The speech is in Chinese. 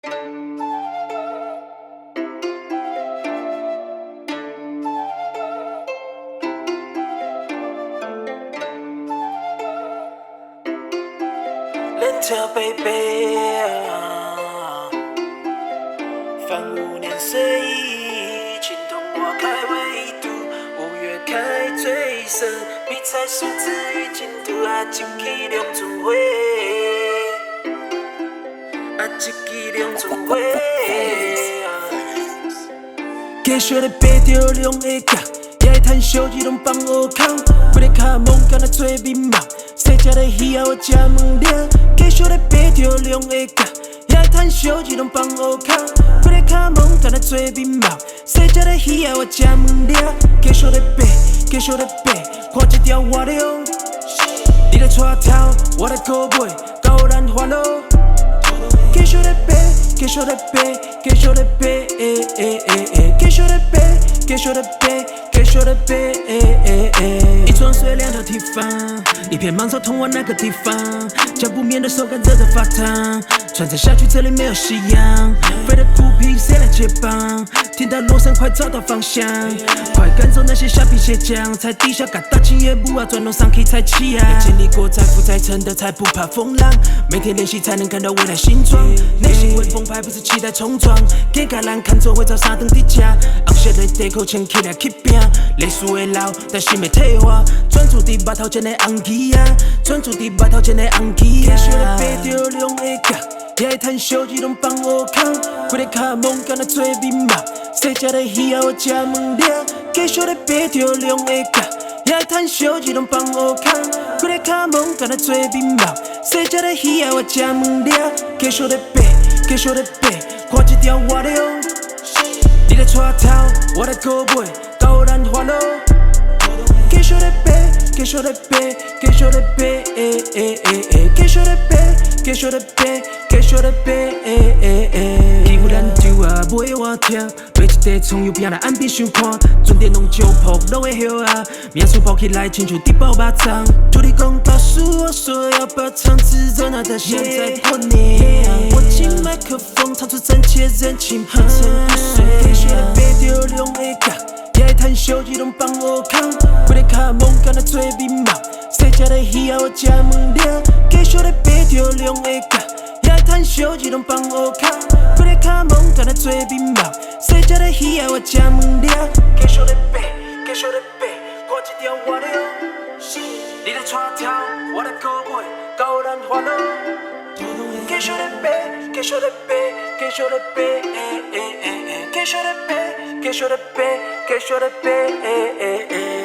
Lentil baby，翻5年随意，情同我开纬度，5月开最深，比赛数字与进度啊，一期两春花，啊一期两春花。继续咧爬着龙的角，也会趁小日拢放乌空，规个脚毛敢若做面貌。细只的鱼仔我食问了，继续咧爬着龙的角，也会趁小日拢放乌空，规个脚毛敢若做面貌。细只的鱼仔我食问了，继续咧爬，继续咧爬，看一条活龙。你咧带头，我咧靠尾，高咱发落。继续咧爬，继续咧爬，继续咧爬，继续咧爬，继续咧爬，继续咧爬。一床睡2条地方，一片芒草通往那个地方？脚不眠的手感热得发烫，穿着下去这里没有夕阳，飞的孤僻谁来接棒？听到锣声快找到方向，快赶走那些虾皮鞋匠，菜底下嘎大青也不啊，转动上可以才起啊！经历过财富才成的才不怕风浪，每天练习才能看到未来形状。内心会澎湃，不是期待冲撞。给橄榄看做会照三顿底价，昂些的地口前起来起拼，历史会老，但心没退化。专注伫目头前的红旗啊，专注伫目头前的红旗啊。继续咧爬着龙的角，也会趁小日拢放乌空，规个脚毛敢若做面貌。细只的鱼仔我食问了，继续咧爬着龙的角，也会趁小日拢放乌空，规个脚毛敢若做面貌。细只的鱼仔我食问了，继续咧爬，继续咧爬，看一条活龙。你咧带头，我咧靠尾，高咱发落。继续咧爬，继续咧爬，继续咧爬，继续咧爬，继续咧爬，继续咧爬。伊有篮球啊，袂我听，买一块葱油饼来按边想看，船电拢石铺落的叶啊，面数包起来亲像地包肉肠。土地公告诉我说要把肠子热闹的现在过年，握紧麦克风，唱出真切人情，不曾不睡。继续咧爬着龙的角，也会趁小日拢放乌空，规个脚毛敢若做面貌。细只的鱼仔我食问了，继续咧爬着龙的角，也会趁小日拢放乌空，规个脚毛敢若做面貌。细只的鱼仔我食问了，继续咧爬，继续咧爬，看一条活龙。你咧带头，我咧靠尾，高咱发落。继续咧爬，继续咧爬，继续咧爬，继续咧爬，继续咧爬，继续咧爬。